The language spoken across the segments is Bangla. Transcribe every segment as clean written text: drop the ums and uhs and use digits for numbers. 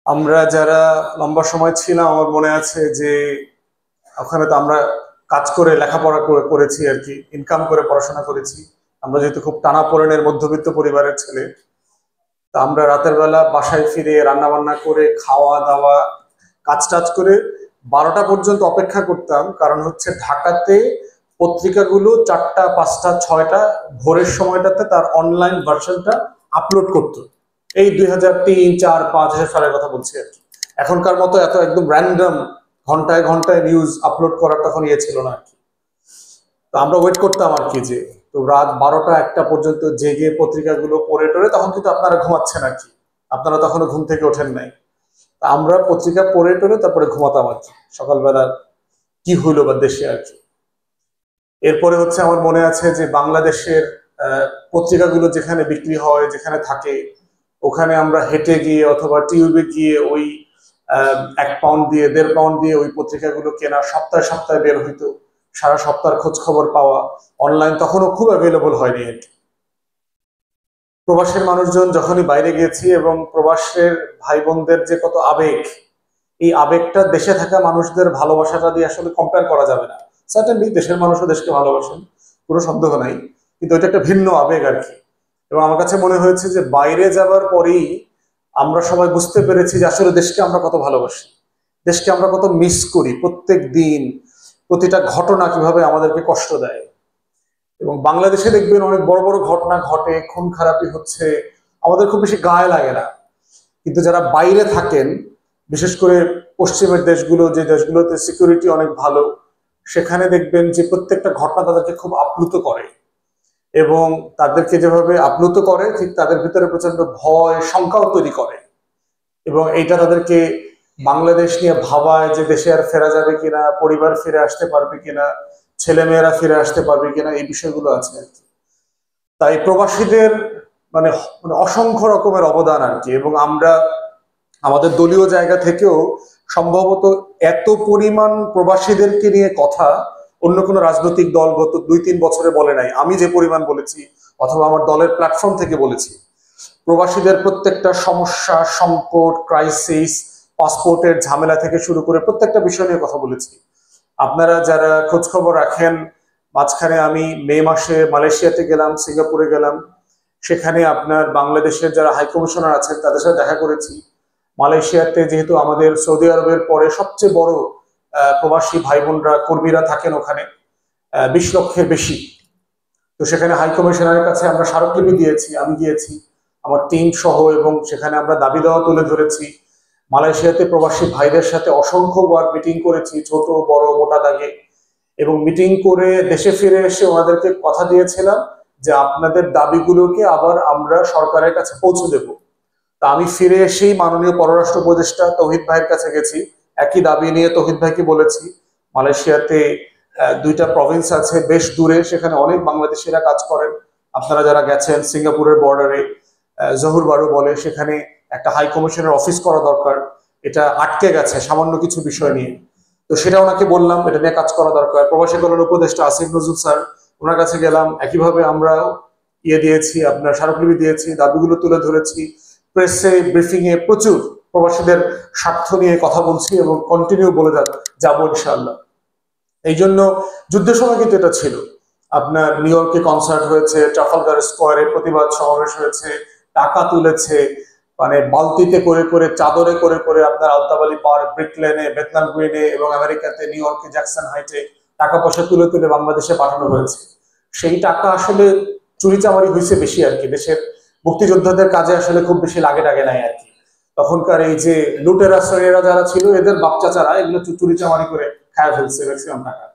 আমরা যারা লম্বা সময় ছিলাম, আমার মনে আছে যে ওখানে তো আমরা কাজ করে লেখাপড়া করেছি আর কি, ইনকাম করে পড়াশোনা করেছি। আমরা যেহেতু খুব টানাপোড়েনের মধ্যবিত্ত পরিবারের ছেলে, তা আমরা রাতের বেলা বাসায় ফিরে রান্না বান্না করে খাওয়া দাওয়া কাজ টাজ করে 12টা পর্যন্ত অপেক্ষা করতাম। কারণ হচ্ছে ঢাকাতে পত্রিকাগুলো 4টা 5টা 6টা ভোরের সময়টাতে তার অনলাইন ভার্সনটা আপলোড করতো। এই 2003 4 5 সালের কথা বলছি আর কি। এখনকার মতো এত একদম র্যান্ডম ঘন্টায় ঘন্টায় নিউজ আপলোড করার তখন ইয়ে ছিল না আর কি। তো আমরা ওয়েট করতাম আর কি, যে তো রাত 12টা 1টা পর্যন্ত জেগে পত্রিকাগুলো পড়ে টরে, তখন কিন্তু আপনারা ঘুমাচ্ছেন আর কি, আপনারা তখনও ঘুম থেকে ওঠেন নাই। তা আমরা পত্রিকা পড়ে টরে তারপরে ঘুমাতাম আর কি, সকালবেলা কি হইলো বা দেশে আর কি। এরপরে হচ্ছে আমার মনে আছে যে বাংলাদেশের পত্রিকাগুলো যেখানে বিক্রি হয়, যেখানে থাকে, ওখানে আমরা হেঁটে গিয়ে অথবা টিউবে গিয়ে ওই 1 পাউন্ড দিয়ে 1.5 পাউন্ড দিয়ে ওই পত্রিকাগুলো কেনা, সপ্তাহে সপ্তাহে বের হইতো। সারা সপ্তাহের খোঁজ খবর পাওয়া। অনলাইন তখনও খুব অ্যাভেলেবল হয়নি আর কি। প্রবাসের মানুষজন যখনই বাইরে গিয়েছি, এবং প্রবাসের ভাই বোনদের যে কত আবেগ, এই আবেগটা দেশে থাকা মানুষদের ভালোবাসাটা দিয়ে আসলে কম্পেয়ার করা যাবে না। সার্টেনলি দেশের মানুষও দেশকে ভালোবাসেন, কোনো সন্দেহ নাই, কিন্তু এটা একটা ভিন্ন আবেগ আর কি। এবং আমার কাছে মনে হয়েছে যে বাইরে যাবার পরেই আমরা সবাই বুঝতে পেরেছি যে আসলে দেশকে আমরা কত ভালোবাসি, দেশকে আমরা কত মিস করি। প্রত্যেক দিন প্রতিটা ঘটনা কিভাবে আমাদেরকে কষ্ট দেয়। এবং বাংলাদেশে দেখবেন অনেক বড় বড় ঘটনা ঘটে, খুন খারাপি হচ্ছে, আমাদের খুব বেশি গায়ে লাগে না। কিন্তু যারা বাইরে থাকেন, বিশেষ করে পশ্চিমের দেশগুলো, যে দেশগুলোতে সিকিউরিটি অনেক ভালো, সেখানে দেখবেন যে প্রত্যেকটা ঘটনা তাদেরকে খুব আপ্লুত করে। এবং তাদেরকে যেভাবে আপ্লুত করে, ঠিক তাদের ভিতরে প্রচন্ড ভয় শঙ্কাও তৈরি করে। এবং এইটা তাদেরকে বাংলাদেশ নিয়ে ভাবায় যে দেশে আর ফেরা যাবে কিনা, পরিবার ফিরে আসতে পারবে কিনা, ছেলে মেয়েরা ফিরে আসতে পারবে কিনা, এই বিষয়গুলো আছে আর কি। তাই প্রবাসীদের মানে মানে অসংখ্য রকমের অবদান আর কি। এবং আমরা আমাদের দলীয় জায়গা থেকেও সম্ভবত এত পরিমাণ প্রবাসীদেরকে নিয়ে কথা অন্য কোনো রাজনৈতিক দল গত 2-3 বছরে বলে নাই। আমি যে পরিমাণ বলেছি, অথবা আমার দলের প্ল্যাটফর্ম থেকে বলেছি, প্রবাসীদের প্রত্যেকটা সমস্যা, সংকট, ক্রাইসিস, পাসপোর্টের ঝামেলা থেকে শুরু করে প্রত্যেকটা বিষয় নিয়ে কথা বলেছি। আপনারা যারা খোঁজ খবর রাখেন, মাঝখানে আমি মে মাসে মালয়েশিয়াতে গেলাম, সিঙ্গাপুরে গেলাম। সেখানে আপনার বাংলাদেশের যারা হাই কমিশনার আছেন তাদের সাথে দেখা করেছি। মালয়েশিয়াতে যেহেতু আমাদের সৌদি আরবের পরে সবচেয়ে বড় প্রবাসী ভাই বোনরা, কর্মীরা থাকেন ওখানে, 20 লক্ষের বেশি। তো সেখানে হাই কমিশনারের কাছে আমরা স্মারকলিপি দিয়েছি, আমি গিয়েছি আমার টিম সহ, এবং সেখানে আমরা দাবি দেওয়া তুলে ধরেছি। মালয়েশিয়াতে প্রবাসী ভাইদের সাথে অসংখ্যবার মিটিং করেছি, ছোট বড় মোটা দাগে। এবং মিটিং করে দেশে ফিরে এসে ওনাদেরকে কথা দিয়েছিলাম যে আপনাদের দাবিগুলোকে আবার আমরা সরকারের কাছে পৌঁছে দেব। তা আমি ফিরে এসেই মাননীয় পররাষ্ট্র উপদেষ্টা তৌহিদ ভাইয়ের কাছে গেছি, একই দাবি নিয়ে তৌহিদ ভাইকে বলেছি। মালয়েশিয়াতে 2টা প্রভিন্স আছে বেশ দূরে, সেখানে অনেক বাংলাদেশিরা কাজ করেন। আপনারা যারা গেছেন, সিঙ্গাপুরের বর্ডারে জহুর বারু বলে, সেখানে একটা হাই কমিশনের অফিস করা দরকার। এটা আটকে গেছে সামান্য কিছু বিষয় নিয়ে। তো সেটা ওনাকে বললাম, এটা নিয়ে কাজ করা দরকার। প্রবাসী কল্যাণ উপদেষ্টা আসিফ নজরুল স্যার, ওনার কাছে গেলাম, একইভাবে আমরা ইয়ে দিয়েছি, আপনার স্মারকলিপি দিয়েছি, দাবিগুলো তুলে ধরেছি। প্রেসে ব্রিফিং এ প্রচুর প্রবাসীদের স্বার্থ নিয়ে কথা বলছি, এবং কন্টিনিউ বলে যাবো ইনশাআল্লাহ। এই জন্য যুদ্ধের সময় কিন্তু এটা ছিল। আপনার নিউ ইয়র্কে কনসার্ট হয়েছে, ট্রাফালগার স্কোয়ারে প্রতিবাদ সমাবেশ হয়েছে, টাকা তুলেছে, মানে বালতিতে করে করে, চাদরে করে করে আপনার আলতাবালি পার্ক, ব্রিক লেনে, বেতনাম গ্রিনে, এবং আমেরিকাতে নিউ ইয়র্কে জ্যাকসন হাইটে টাকা পয়সা তুলে তুলে বাংলাদেশে পাঠানো হয়েছে। সেই টাকা আসলে চুরি চামারি হয়েছে বেশি আর কি। দেশের মুক্তিযোদ্ধাদের কাজে আসলে খুব বেশি লাগে টাগে নাই আর কি। তখনকার এই যে লুটেরা শ্রেণীরা যারা ছিল, এদের বাচ্চাচারা এগুলো চুরি চামারি করে খায় ফেলছে ম্যাক্সিমাম টাকা।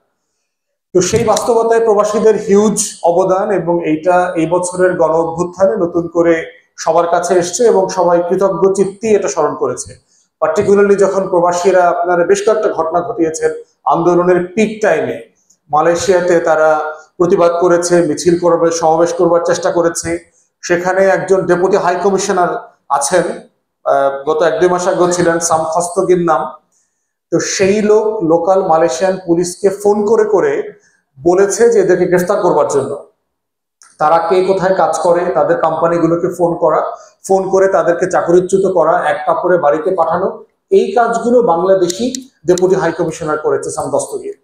তো সেই বাস্তবতায় প্রবাসীদের হিউজ অবদান, এবং এইটা এই বছরের গণ অভ্যুত্থানে নতুন করে সবার কাছে এসছে, এবং সবাই কৃতজ্ঞ চিত্তি এটা স্মরণ করেছে। পার্টিকুলারলি যখন প্রবাসীরা আপনারা বেশ কয়েকটা ঘটনা ঘটিয়েছেন আন্দোলনের পিক টাইমে, মালয়েশিয়াতে তারা প্রতিবাদ করেছে, মিছিল করবে, সমাবেশ করবার চেষ্টা করেছে। সেখানে একজন ডেপুটি হাই কমিশনার আছেন, গত 1-2 মাস আগে ছিলেন, সাম খস্তগির নাম। তো সেই লোক লোকাল মালয়েশিয়ান পুলিশকে ফোন করে করে বলেছে যে এদেরকে গ্রেফতার করবার জন্য। তারা কে কোথায় কাজ করে, তাদের কোম্পানিগুলোকে ফোন করে তাদেরকে চাকরিচ্যুত করা, এক কাপড়ে বাড়িতে পাঠানো, এই কাজগুলো বাংলাদেশি ডেপুটি হাই কমিশনার করেছে সাম দস্তগীর।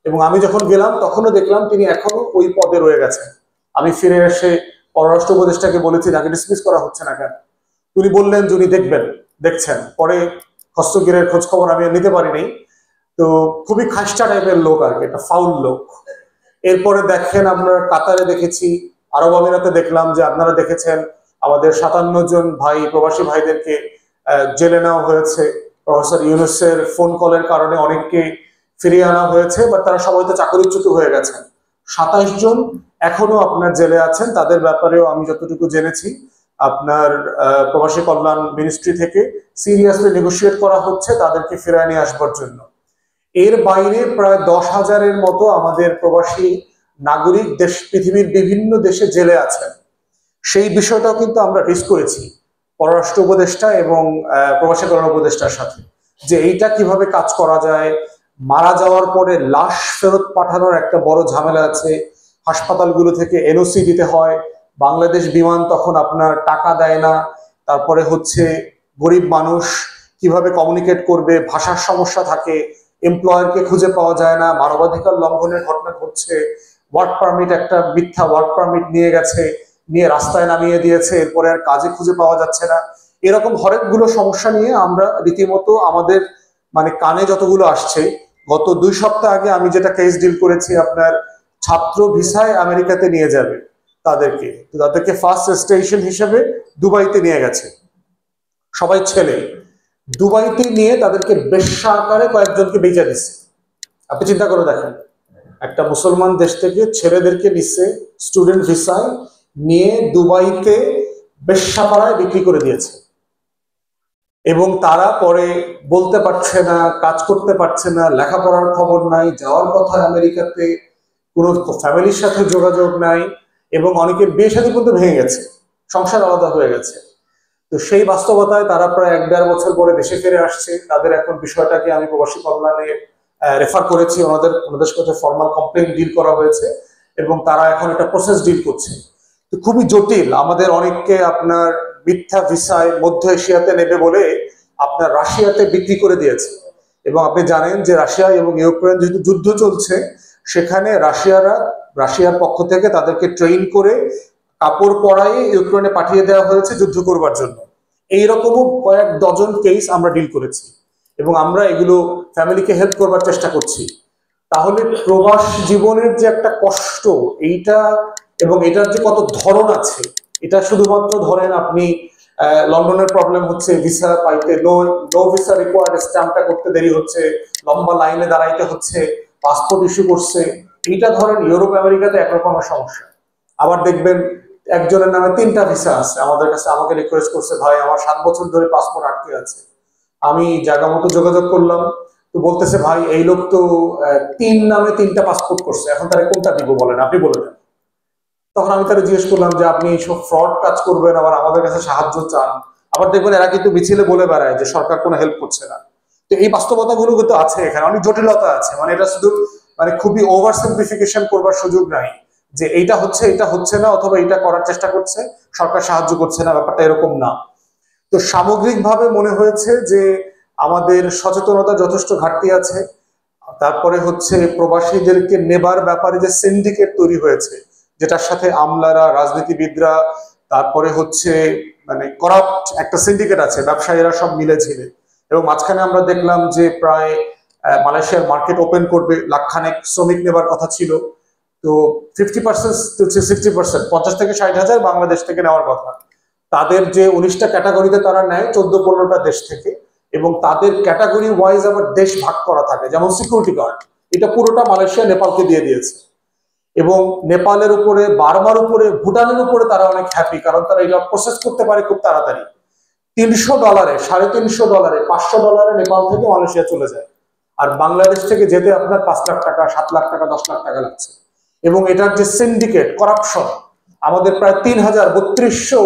এবং আমি যখন গেলাম তখনও দেখলাম তিনি এখনো ওই পদে রয়ে গেছেন। আমি ফিরে এসে পররাষ্ট্র উপদেষ্টাকে বলেছি তাকে ডিসমিস করা হচ্ছে না কেন। উনি বললেন যে উনি দেখছেন। পরে হস্তগীরের খোঁজ খবর আমি নিতে পারিনি। তো খুবই খাস্টা টাইপের লোক আর কি, একটা ফাউল লোক। এরপরে দেখেন আমরা কাতারে দেখেছি, আরব আমিরাতে দেখলাম যে আপনারা দেখেছেন আমাদের 57 জন ভাই প্রবাসী ভাইদেরকে জেলে নেওয়া হয়েছে। প্রফেসর ইউনূসের ফোন কলের কারণে অনেককে ফিরিয়ে আনা হয়েছে, বাট তারা সবাই তো চাকরিচ্যুত হয়ে গেছেন। 27 জন এখনো আপনার জেলে আছেন। তাদের ব্যাপারেও আমি যতটুকু জেনেছি আপনার প্রবাসী কল্যাণ মিনিস্ট্রি থেকে সিরিয়াসলি নেগোশিয়েট করা হচ্ছে তাদেরকে ফিরিয়ে নিয়ে আসবার জন্য। এর বাইরে প্রায় 10,000-এর মতো আমাদের প্রবাসী নাগরিক পৃথিবীর বিভিন্ন দেশে জেলে আছেন। সেই বিষয়টাও কিন্তু আমরা রিস করেছি পররাষ্ট্র উপদেষ্টা এবং প্রবাসী কল্যাণ উপদেষ্টার সাথে, যে এইটা কিভাবে কাজ করা যায়। মারা যাওয়ার পরে লাশ ফেরত পাঠানোর একটা বড় ঝামেলা আছে। হাসপাতালগুলো থেকে এনওসি দিতে হয়, বাংলাদেশ বিমান তখন আপনার টাকা দেয় না। তারপরে হচ্ছে গরিব মানুষ কিভাবে কমিউনিকেট করবে, ভাষার সমস্যা থাকে, এমপ্লয়ারকে খুঁজে পাওয়া যায় না, মানবাধিকার লঙ্ঘনের ঘটনা ঘটছে। ওয়ার্ক পারমিট, একটা মিথ্যা ওয়ার্ক পারমিট নিয়ে রাস্তায় নামিয়ে দিয়েছে, এরপরে আর কাজে খুঁজে পাওয়া যাচ্ছে না। এরকম হরেকগুলো সমস্যা নিয়ে আমরা রীতিমতো আমাদের মানে কানে যতগুলো আসছে, গত 2 সপ্তাহ আগে আমি যেটা কেস ডিল করেছি, আপনার ছাত্র ভিসায় আমেরিকাতে নিয়ে যাবে তাদেরকে ফার্স্ট স্টেশন হিসেবে দুবাইতে নিয়ে গেছে, সবাই ছেলে। দুবাইতে নিয়ে তাদেরকে বেশ্যা আকারে কয়েকজনকে বেচে দিচ্ছে। আপনি চিন্তা করে দেখেন, একটা মুসলমান দেশ থেকে ছেলেদেরকে নিচ্ছে স্টুডেন্ট ভিসায়, নিয়ে দুবাইতে বেশ্যাপাড়ায় বিক্রি করে দিয়েছে। এবং তারা পরে বলতে পারছে না, কাজ করতে পারছে না, লেখাপড়ার খবর নাই, যাওয়ার কথা আমেরিকাতে, কোনো ফ্যামিলির সাথে যোগাযোগ নাই, এবং অনেকের বিয়ে শাদী পর্যন্ত ভেঙে গেছে, সংসার আলাদা হয়ে গেছে। তো সেই বাস্তবতায় তারা প্রায় 1-1.5 বছর পরে দেশে ফিরে আসছে। তাদের এখন বিষয়টাকে আমি প্রবাসী কল্যাণে রেফার করেছি, ওনাদের সাথে ফর্মাল কমপ্লেইন ডিল করা হয়েছে এবং তারা এখন একটা প্রসেস ডিল করছে। তো খুবই জটিল। আমাদের অনেককে আপনার মিথ্যা ভিসায় মধ্য এশিয়াতে নেবে বলে আপনার রাশিয়াতে বিক্রি করে দিয়েছে। এবং আপনি জানেন যে রাশিয়া এবং ইউক্রেন যেহেতু যুদ্ধ চলছে, সেখানে রাশিয়ার পক্ষ থেকে তাদেরকে ট্রেন করে কাপড় পরায়ে ইউক্রেনে পাঠিয়ে দেওয়া হয়েছে যুদ্ধ করবার জন্য। এইরকমও কয়েক ডজন কেস আমরা ডিল করেছি এবং আমরা এগুলো ফ্যামিলিকে হেল্প করবার চেষ্টা করছি। তাহলে প্রবাস জীবনের যে একটা কষ্ট, এইটা এবং এটার যে কত ধরন আছে, এটা শুধুমাত্র ধরেন আপনি লন্ডনের প্রবলেম হচ্ছে ভিসা পাইতে, নো ভিসা রিকোয়ার্ড স্ট্যাম্পটা করতে দেরি হচ্ছে, লম্বা লাইনে দাঁড়াইতে হচ্ছে, পাসপোর্ট ইস্যু করছে। এইটা ধরেন ইউরোপ আমেরিকাতে একরকমের সমস্যা। আবার দেখবেন একজনের নামে 3টা ভিসা আছে, আমাকে রিকোয়েস্ট করছে, ভাই আমার 7 বছর ধরে পাসপোর্ট আটকে আছে। আমি জায়গা মতো যোগাযোগ করলাম, তো বলতেছে ভাই এই লোক তো 3 নামে 3টা পাসপোর্ট করছে, এখন তারা কোনটা দিব বলেন, আপনি বলে দেন। তখন আমি তারা জিজ্ঞেস করলাম যে আপনি সব ফ্রড কাজ করবেন, আবার আমাদের কাছে সাহায্য চান। আবার দেখবেন এরা কিন্তু মিছিলে বলে বেড়ায় যে সরকার কোনো হেল্প করছে না। তো এই বাস্তবতা গুলো কিন্তু আছে, এখানে অনেক জটিলতা আছে। মানে এটা শুধু খুবই ওভার সিম্পলিফিকেশন করবার সুযোগ নাই যে এইটা হচ্ছে না, অথবা এইটা করার চেষ্টা করছে সরকার সাহায্য করছে না, ব্যাপারটা এরকম না। তো সামগ্রিকভাবে মনে হয়েছে যে আমাদের সচেতনতা যথেষ্ট ঘাটতি আছে। তারপরে হচ্ছে প্রবাসীদেরকে নেবার ব্যাপারে যে সিন্ডিকেট তৈরি হয়েছে, যেটার সাথে আমলারা, রাজনীতিবিদরা, তারপরে হচ্ছে করাপ্ট একটা সিন্ডিকেট আছে, ব্যবসায়ীরা সব মিলেছিলেন। এবং মাঝখানে আমরা দেখলাম যে প্রায় মালয়েশিয়ার মার্কেট ওপেন করবে, লাখখানেক শ্রমিক নেবার কথা ছিল। তো 50% to 60%, 50 থেকে 60,000 বাংলাদেশ থেকে নেওয়ার কথা। তাদের যে 19টা ক্যাটাগরিতে তারা নেয় 14-15টা দেশ থেকে, এবং তাদের ক্যাটাগরি ওয়াইজ আবার দেশ ভাগ করা থাকে। যেমন সিকিউরিটি গার্ড, এটা পুরোটা মালয়েশিয়া নেপালকে দিয়ে দিয়েছে। এবং নেপালের উপরে, বার্মার উপরে, ভুটানের উপরে তারা অনেক হ্যাপি, কারণ তারা এটা প্রসেস করতে পারে খুব তাড়াতাড়ি। $300, $350, $500 নেপাল থেকে মালয়েশিয়া চলে যায়। আর বাংলাদেশ থেকে যেতে আপনার 5 লাখ টাকা, 7 লাখ টাকা, 10 লাখ টাকা লাগছে। এবং এটার যে সিন্ডিকেট, করাপশন, আমাদের প্রায় 3,000-3200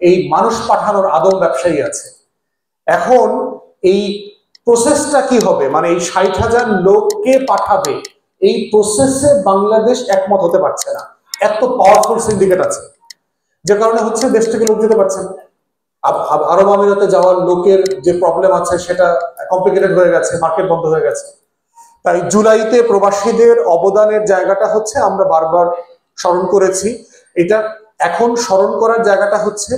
এই মানুষ পাঠানোর আদম ব্যবসায়ী আছে। এখন এই প্রসেসটা কি হবে, মানে এই 60,000 লোককে পাঠাবে, এই প্রসেসে বাংলাদেশ একমত হতে পারছে না। এত পাওয়ারফুল সিন্ডিকেট আছে, যে কারণে হচ্ছে দেশ থেকে লোক যেতে পারছে না। আরব আমিরাতে যাওয়ার লোকের যে প্রবলেম আছে সেটা কমপ্লিকেটেড হয়ে গেছে, মার্কেট বন্ধ হয়ে গেছে। তাই জুলাইতে প্রবাসীদের অবদানের জায়গাটা হচ্ছে আমরা বারবার স্মরণ করেছি। এটা এখন স্মরণ করার জায়গাটা হচ্ছে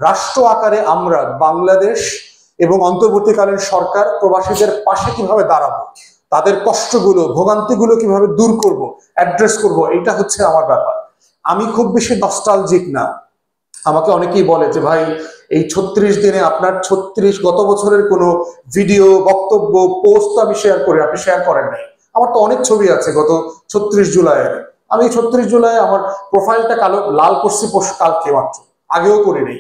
রাষ্ট্র আকারে আমরা বাংলাদেশ এবং অন্তর্বর্তীকালীন সরকার প্রবাসীদের পাশে কিভাবে দাঁড়াবো, তাদের কষ্টগুলো ভোগান্তিগুলো কিভাবে দূর করব, অ্যাড্রেস করব, এটা হচ্ছে আমার ব্যাপার। আমি খুব বেশি নস্টালজিক না। আমাকে অনেকেই বলে যে ভাই এই 36 দিনে আপনার 36 গত বছরের কোনো ভিডিও, বক্তব্য, পোস্ট আমি শেয়ার করি, আপনি শেয়ার করেন নাই। আমার তো অনেক ছবি আছে গত 36 জুলাইয়ের। আমি 36 জুলাই আমার প্রোফাইলটা কালো লাল করছি কালকে মাত্র, আগেও করি নাই।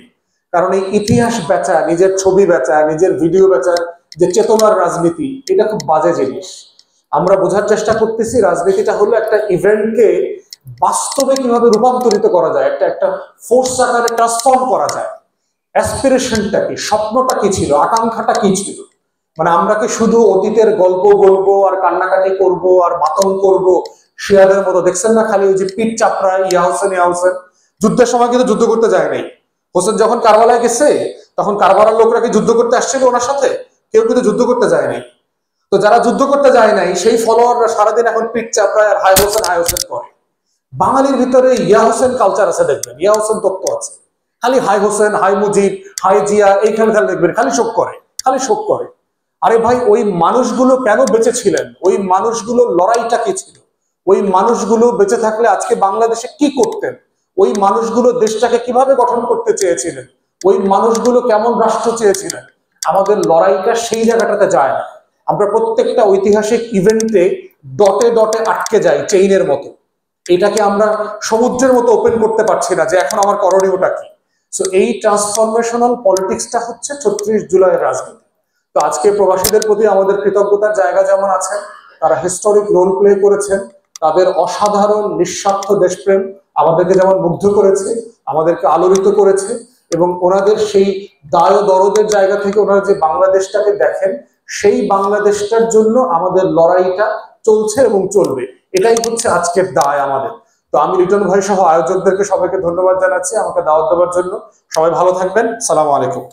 কারণ এই ইতিহাস বেচা, নিজের ছবি বেচা, নিজের ভিডিও বেচা যে চেতনার রাজনীতি, এটা খুব বাজে জিনিস। আমরা বোঝার চেষ্টা করতেছি রাজনীতিটা হলো একটা ইভেন্টকে বাস্তবে কিভাবে রূপান্তরিত করা যায়, একটা ফোর্স আকারে ট্রান্সফর্ম করা যায়। অ্যাসপিরেশনটা কি, স্বপ্নটা কি ছিল, আকাঙ্ক্ষাটা কি ছিল? মানে আমরা কি শুধু অতীতের গল্প বলবো আর কান্নাকাটি করব আর মাতম করব শিয়ালের মতো? দেখছেন না খালি ওই যে পিঠ চাপড়া ইয়া হোসেন যুদ্ধের সময় কিন্তু যুদ্ধ করতে যায় নাই। হোসেন যখন কারবালায় গেছে তখন কারবালার লোকরা কি যুদ্ধ করতে আসছিল ওনার সাথে? কেউ কিন্তু যুদ্ধ করতে যায় নাই। তো যারা যুদ্ধ করতে যায় নাই সেই ফলোয়াররা সারাদিন এখন পিঠ চাপড়ায় আর হাই হোসেন করে। বাঙালির ভিতরে ইয়া হোসেন কালচার আছে, দেখবেন ইয়া হোসেন তত্ত্ব আছে। খালি হাই হোসেন, হাই মুজিব, হাই জিয়া, এইখানে খালি দেখবেন খালি শোক করে, খালি শোক করে। আরে ভাই ওই মানুষগুলো কেন বেঁচে ছিলেন? ওই মানুষগুলো লড়াইটা কি ছিল? ওই মানুষগুলো বেঁচে থাকলে আজকে বাংলাদেশে কি করতেন? ওই মানুষগুলো দেশটাকে কিভাবে গঠন করতে চেয়েছিলেন? ওই মানুষগুলো কেমন রাষ্ট্র চেয়েছিলেন? আমাদের লড়াইটা সেই জায়গাটাতে যায় না। আমরা প্রত্যেকটা ঐতিহাসিক ইভেন্টে ডটে ডটে আটকে যাই চেইনের মতো। এটাকে আমরা সমুদ্রের মতো ওপেন করতে পারছি না যে এখন আমার করণীয়টা কি। সো এই ট্রান্সফরমেশনাল পলিটিক্সটা হচ্ছে 36 জুলাইয়ের রাজনীতি। তো আজকে প্রবাসীদের প্রতি আমাদের কৃতজ্ঞতার জায়গা যেমন আছে, তারা হিস্টোরিক রোল প্লে করেছেন, তাদের অসাধারণ নিঃস্বার্থ দেশপ্রেম আমাদেরকে যেমন মুগ্ধ করেছে, আমাদেরকে আলোড়িত করেছে, এবং ওনাদের সেই দায় দরদের জায়গা থেকে ওনারা যে বাংলাদেশটাকে দেখেন, সেই বাংলাদেশটার জন্য আমাদের লড়াইটা চলছে এবং চলবে। এটাই হচ্ছে আজকের দায় আমাদের। তো আমি লিটন ভাই সহ আয়োজকদেরকে সবাইকে ধন্যবাদ জানাচ্ছি আমাকে দাওয়াত দেওয়ার জন্য। সবাই ভালো থাকবেন। সালামু আলাইকুম।